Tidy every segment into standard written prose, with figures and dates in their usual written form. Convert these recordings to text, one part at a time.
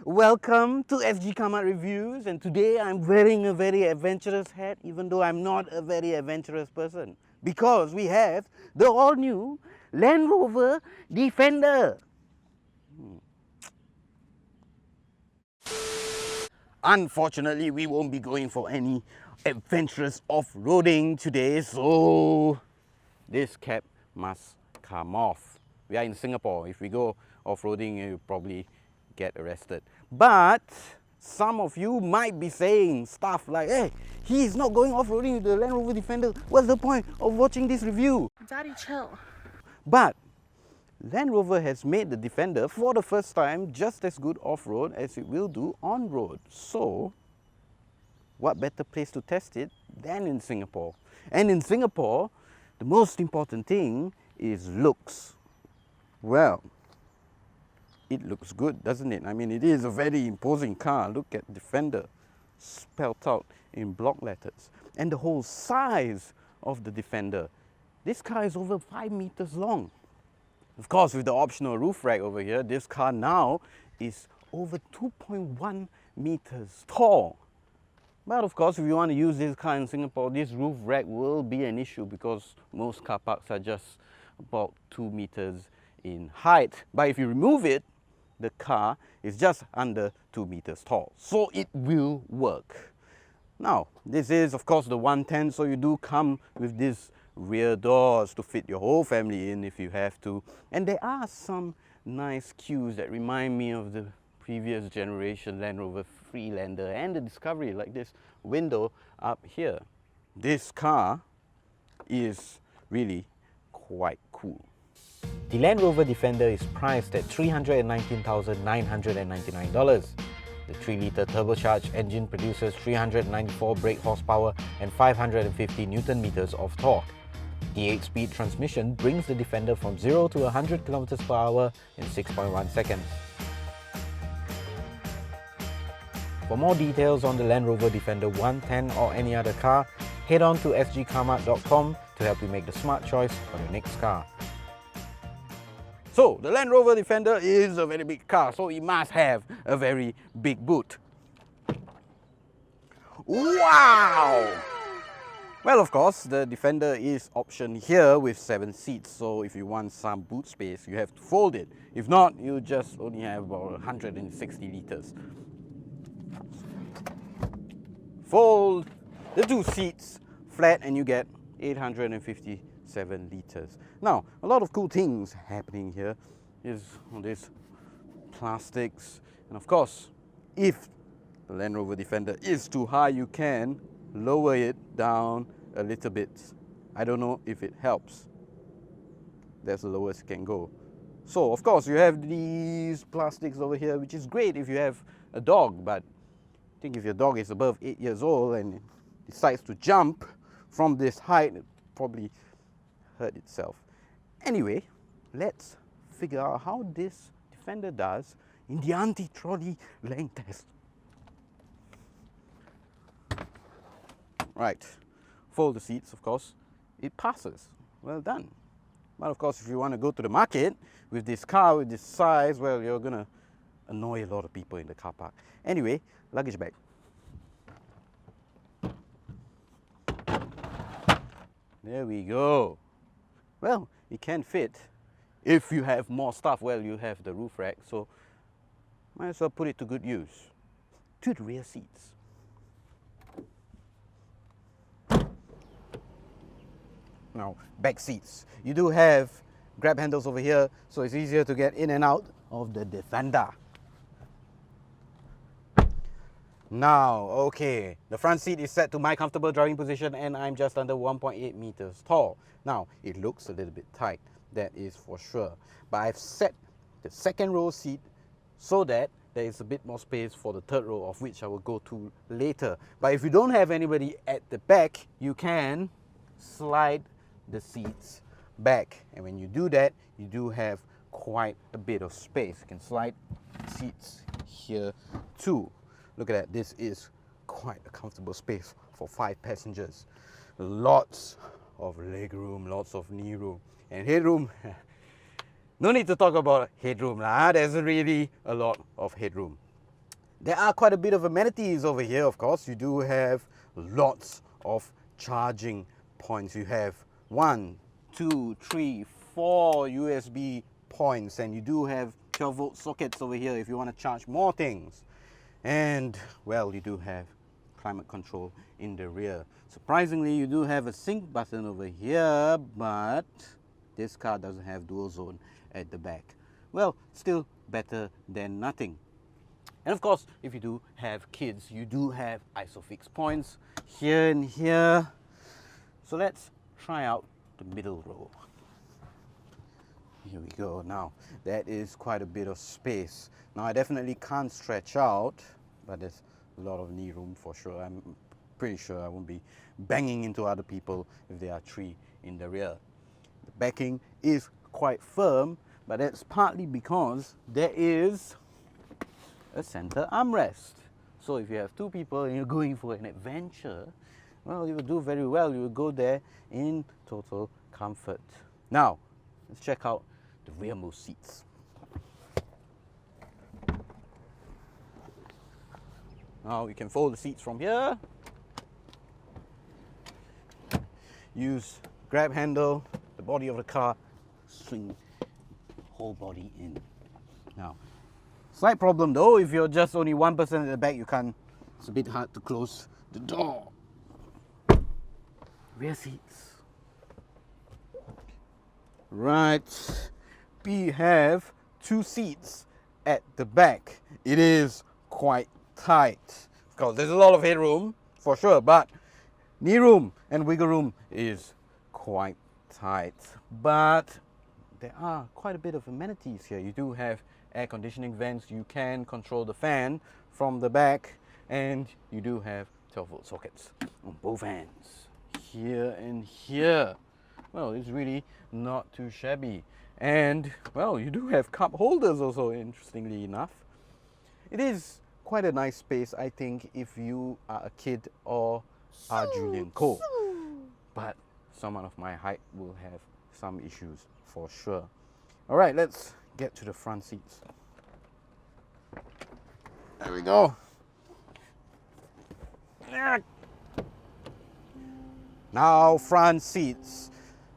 Welcome to sgCarMart Reviews, and today I'm wearing a very adventurous hat even though I'm not a very adventurous person, because we have the all-new Land Rover Defender. Unfortunately, we won't be going for any adventurous off-roading today, so this cap must come off. We are in Singapore. If we go off-roading, you probably get arrested. But some of you might be saying stuff like, hey, he's not going off-roading with the Land Rover Defender. What's the point of watching this review? Daddy, chill. But Land Rover has made the Defender for the first time just as good off-road as it will do on-road. So what better place to test it than in Singapore? And in Singapore, the most important thing is looks. Well, it looks good, doesn't it? I mean, it is a very imposing car. Look at Defender spelled out in block letters. And the whole size of the Defender. This car is over 5 meters long. Of course, with the optional roof rack over here, this car now is over 2.1 meters tall. But of course, if you want to use this car in Singapore, this roof rack will be an issue because most car parks are just about 2 meters in height. But if you remove it, the car is just under 2 meters tall. So it will work. Now, this is of course the 110, so you do come with these rear doors to fit your whole family in if you have to. And there are some nice cues that remind me of the previous generation Land Rover Freelander and the Discovery, like this window up here. This car is really quite cool. The Land Rover Defender is priced at $319,999. The 3-litre turbocharged engine produces 394 brake horsepower and 550 Newton meters of torque. The 8-speed transmission brings the Defender from 0 to 100 km per hour in 6.1 seconds. For more details on the Land Rover Defender 110 or any other car, head on to sgcarmart.com to help you make the smart choice for your next car. So, the Land Rover Defender is a very big car, so it must have a very big boot. Wow! Well, of course, the Defender is optioned here with 7 seats, so if you want some boot space, you have to fold it. If not, you just only have about 160 liters. Fold the 2 seats flat and you get 857 liters. Now, a lot of cool things happening here is on these plastics, and of course, if the Land Rover Defender is too high, you can lower it down a little bit. I don't know if it helps. That's the lowest it can go. So, of course, you have these plastics over here, which is great if you have a dog, but I think if your dog is above 8 years old and it decides to jump from this height, it probably hurt itself. Anyway, let's figure out how this Defender does in the anti-trolley length test. Right, fold the seats, of course. It passes. Well done. But of course, if you want to go to the market with this car, with this size, well, you're going to annoy a lot of people in the car park. Anyway, luggage bag. There we go. Well, it can fit. If you have more stuff, well, you have the roof rack, so might as well put it to good use. To the rear seats. Now, back seats. You do have grab handles over here, so it's easier to get in and out of the Defender. Now, okay, the front seat is set to my comfortable driving position and I'm just under 1.8 meters tall. Now, it looks a little bit tight, that is for sure. But I've set the second row seat so that there is a bit more space for the third row, of which I will go to later. But if you don't have anybody at the back, you can slide the seats back. And when you do that, you do have quite a bit of space. You can slide seats here too. Look at that, this is quite a comfortable space for 5 passengers. Lots of leg room, lots of knee room, and headroom. No need to talk about headroom lah. There's really a lot of headroom. There are quite a bit of amenities over here, of course. You do have lots of charging points. You have 1, 2, 3, 4 USB points, and you do have 12-volt sockets over here if you want to charge more things. And, well, you do have climate control in the rear. Surprisingly, you do have a sync button over here, but this car doesn't have dual zone at the back. Well, still better than nothing. And of course, if you do have kids, you do have ISOFIX points here and here. So let's try out the middle row. Here we go. Now, that is quite a bit of space. Now, I definitely can't stretch out, but there's a lot of knee room for sure. I'm pretty sure I won't be banging into other people if there are 3 in the rear. The backing is quite firm, but that's partly because there is a center armrest. So if you have 2 people and you're going for an adventure, well, you will do very well. You will go there in total comfort. Now, let's check out the rearmost seats. Now you can fold the seats from here. Use grab handle, the body of the car, swing whole body in. Now, slight problem though, if you're just only one person at the back, you can't, it's a bit hard to close the door. Rear seats. Right, we have 2 seats at the back. It is quite tight. Of course, there's a lot of headroom for sure, but knee room and wiggle room is quite tight. But there are quite a bit of amenities here. You do have air conditioning vents. You can control the fan from the back, and you do have 12-volt sockets on both ends, here and here. Well, it's really not too shabby. And, well, you do have cup holders also, interestingly enough. It is quite a nice space, I think, if you are a kid or are Julian Cole. But someone of my height will have some issues for sure. All right, let's get to the front seats. There we go. Now, front seats.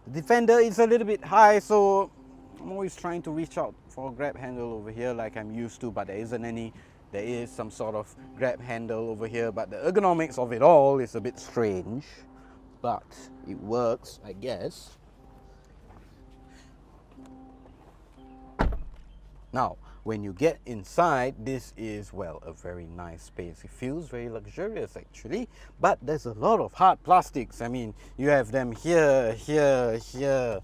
The Defender is a little bit high, so I'm always trying to reach out for a grab handle over here like I'm used to, but there isn't any. There is some sort of grab handle over here, but the ergonomics of it all is a bit strange, but it works, I guess. Now, when you get inside, this is, well, a very nice space. It feels very luxurious actually, but there's a lot of hard plastics. I mean, you have them here, here, here,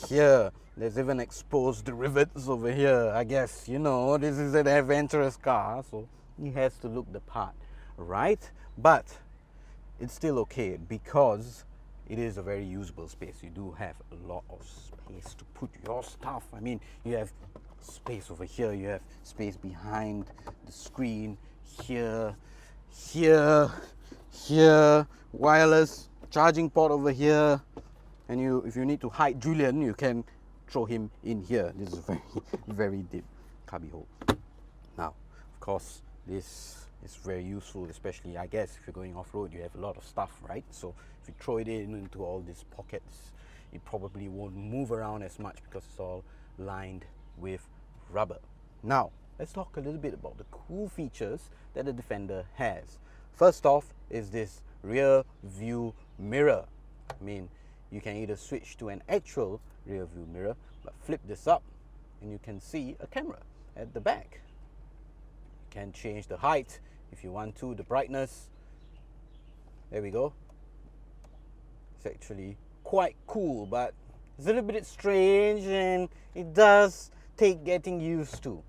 here. There's even exposed rivets over here. I guess, you know, this is an adventurous car, so it has to look the part, right? But it's still okay because it is a very usable space. You do have a lot of space to put your stuff. I mean, you have space over here, you have space behind the screen, here, here, here, wireless charging port over here, and if you need to hide Julian, you can throw him in here. This is very, very deep cubby hole. Now, of course, this is very useful, especially, I guess, if you're going off-road, you have a lot of stuff, right? So if you throw it into all these pockets, it probably won't move around as much because it's all lined with rubber. Now, let's talk a little bit about the cool features that the Defender has. First off is this rear view mirror. I mean, you can either switch to an actual rear view mirror, but flip this up and you can see a camera at the back. You can change the height if you want to, the brightness. There we go. It's actually quite cool, but it's a little bit strange and it does take getting used to.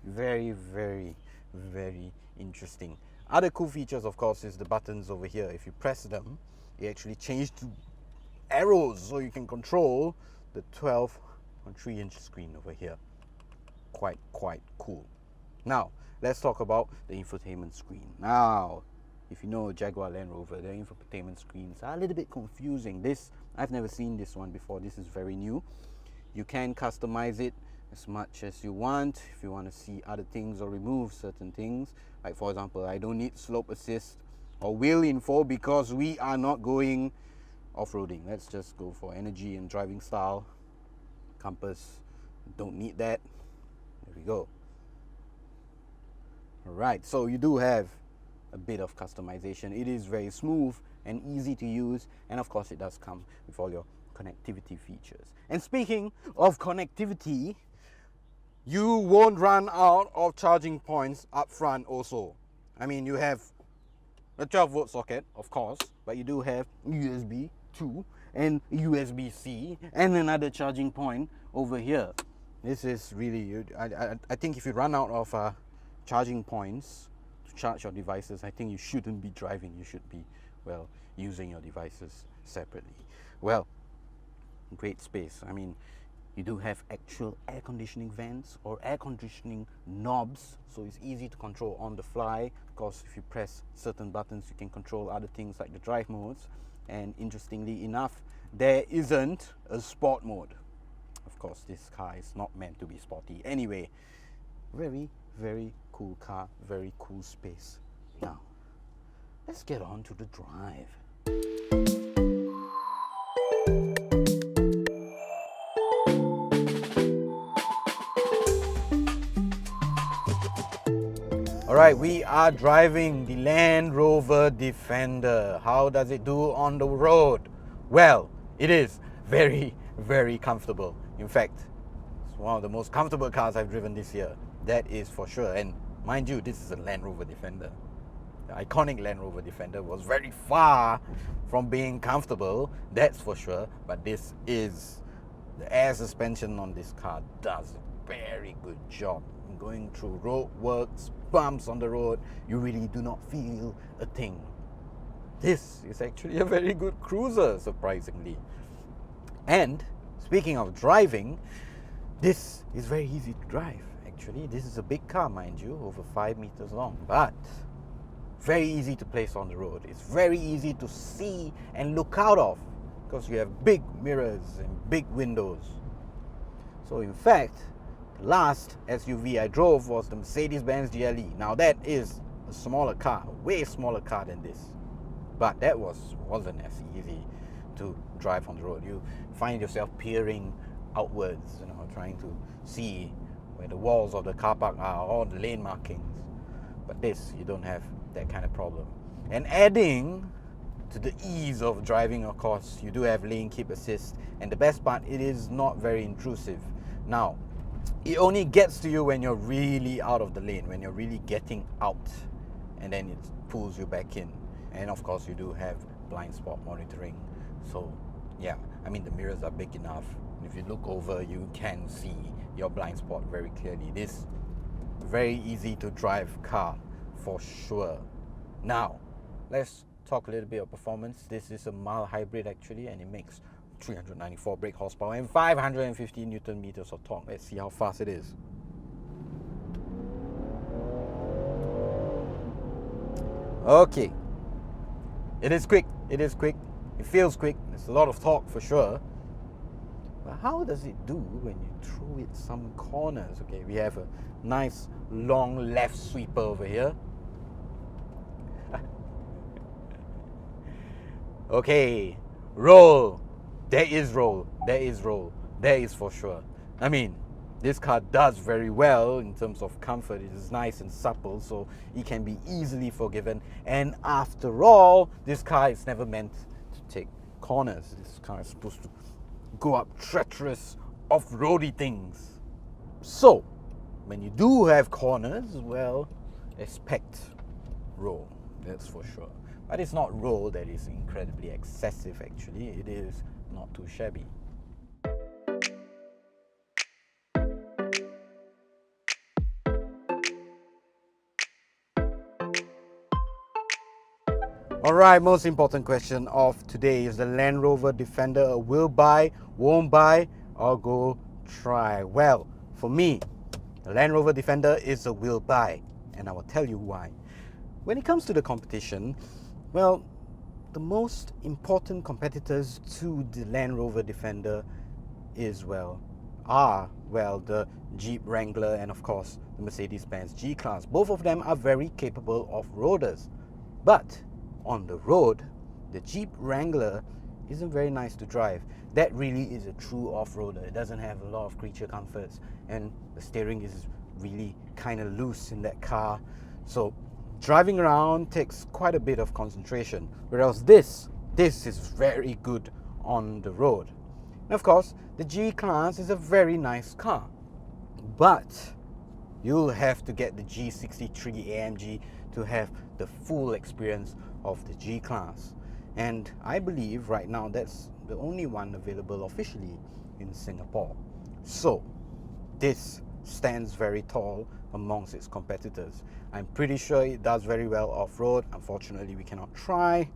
Very, very, very interesting. Other cool features, of course, is the buttons over here. If you press them, they actually change to arrows, so you can control the 12.3-inch screen over here. Quite cool. Now, let's talk about the infotainment screen. Now, if you know Jaguar Land Rover, their infotainment screens are a little bit confusing. I've never seen this one before. This is very new. You can customize it as much as you want. If you want to see other things or remove certain things, like for example, I don't need slope assist or wheel info because we are not going off-roading. Let's just go for energy and driving style. Compass, don't need that. There we go. Alright, so you do have a bit of customization. It is very smooth and easy to use, and of course it does come with all your connectivity features. And speaking of connectivity, you won't run out of charging points up front also. I mean, you have a 12-volt socket, of course, but you do have USB 2 and USB-C and another charging point over here. This is really, I think if you run out of charging points to charge your devices, I think you shouldn't be driving. You should be, well, using your devices separately. Well, great space. I mean, you do have actual air conditioning vents or air conditioning knobs, so it's easy to control on the fly. Of course, if you press certain buttons, you can control other things like the drive modes. And interestingly enough, there isn't a sport mode. Of course, this car is not meant to be sporty. Anyway, very, very cool car, very cool space. Now, let's get on to the drive. Alright, we are driving the Land Rover Defender. How does it do on the road? Well, it is very, very comfortable. In fact, it's one of the most comfortable cars I've driven this year. That is for sure. And mind you, this is a Land Rover Defender. The iconic Land Rover Defender was very far from being comfortable, that's for sure. But this is, the air suspension on this car does a very good job. Going through roadworks, bumps on the road, you really do not feel a thing. This is actually a very good cruiser, surprisingly. And speaking of driving, this is very easy to drive. Actually, this is a big car, mind you, over 5 meters long, but very easy to place on the road. It's very easy to see and look out of because you have big mirrors and big windows. So in fact, the last SUV I drove was the Mercedes-Benz GLE. Now that is a smaller car, a way smaller car than this. But that wasn't as easy to drive on the road. You find yourself peering outwards, trying to see where the walls of the car park are, or the lane markings. But this, you don't have that kind of problem. And adding to the ease of driving, of course, you do have lane keep assist. And the best part, it is not very intrusive. Now, it only gets to you when you're really out of the lane, when you're really getting out, and then it pulls you back in. And of course, you do have blind spot monitoring. So yeah, I mean, the mirrors are big enough. If you look over, you can see your blind spot very clearly. This very easy to drive car for sure. Now, let's talk a little bit of performance. This is a mild hybrid actually, and it makes 394 brake horsepower and 550 Newton meters of torque. Let's see how fast it is. Okay, it is quick. It is quick. It feels quick. There's a lot of torque for sure. But how does it do when you throw it some corners? Okay, we have a nice long left sweeper over here. Okay, roll. There is roll. There is roll. There is for sure. I mean, this car does very well in terms of comfort. It is nice and supple, so it can be easily forgiven. And after all, this car is never meant to take corners. This car is supposed to go up treacherous, off-roady things. So, when you do have corners, well, expect roll. That's for sure. But it's not roll that is incredibly excessive actually. It is not too shabby. Alright, most important question of today is the Land Rover Defender a will buy, won't buy, or go try? Well, for me, the Land Rover Defender is a will buy, and I will tell you why. When it comes to the competition, well, the most important competitors to the Land Rover Defender is, well, are, well, the Jeep Wrangler and of course the Mercedes-Benz G-Class. Both of them are very capable off-roaders. But on the road, the Jeep Wrangler isn't very nice to drive. That really is a true off-roader. It doesn't have a lot of creature comforts, and the steering is really kind of loose in that car. So driving around takes quite a bit of concentration. Whereas this is very good on the road. And of course, the G-Class is a very nice car. But you'll have to get the G63 AMG to have the full experience of the G-Class. And I believe right now that's the only one available officially in Singapore. So this stands very tall amongst its competitors. I'm pretty sure it does very well off-road. Unfortunately, we cannot try,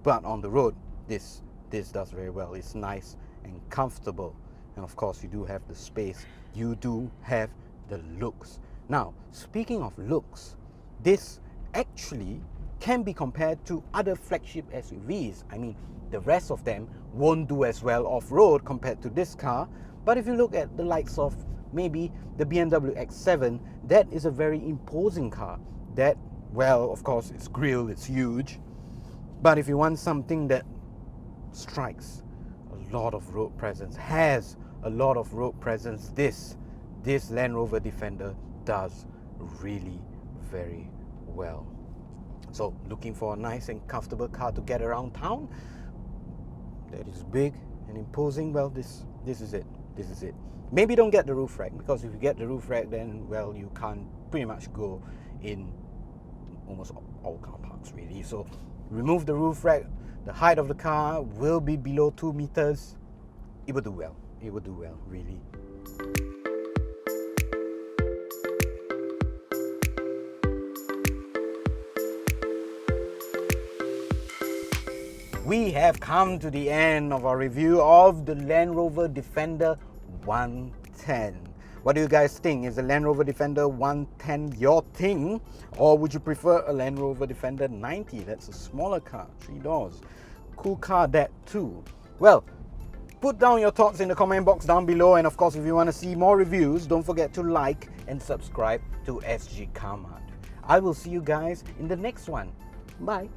but on the road, this does very well. It's nice and comfortable, and of course you do have the space, you do have the looks. Now, speaking of looks, this actually can be compared to other flagship SUVs. I mean, the rest of them won't do as well off-road compared to this car, but if you look at the likes of maybe the BMW X7, that is a very imposing car. That, well, of course, its grille, it's huge, but if you want something that strikes a lot of road presence, has a lot of road presence, this Land Rover Defender does really very well. So looking for a nice and comfortable car to get around town that is big and imposing, well, this is it. This is it. Maybe don't get the roof rack, because if you get the roof rack, then, well, you can't pretty much go in almost all car parks really. So remove the roof rack, the height of the car will be below 2 meters. It will do well. It will do well, really. We have come to the end of our review of the Land Rover Defender 110. What do you guys think? Is the Land Rover Defender 110 your thing? Or would you prefer a Land Rover Defender 90? That's a smaller car, 3 doors. Cool car, that too. Well, put down your thoughts in the comment box down below. And of course, if you want to see more reviews, don't forget to like and subscribe to sgCarMart. I will see you guys in the next one. Bye.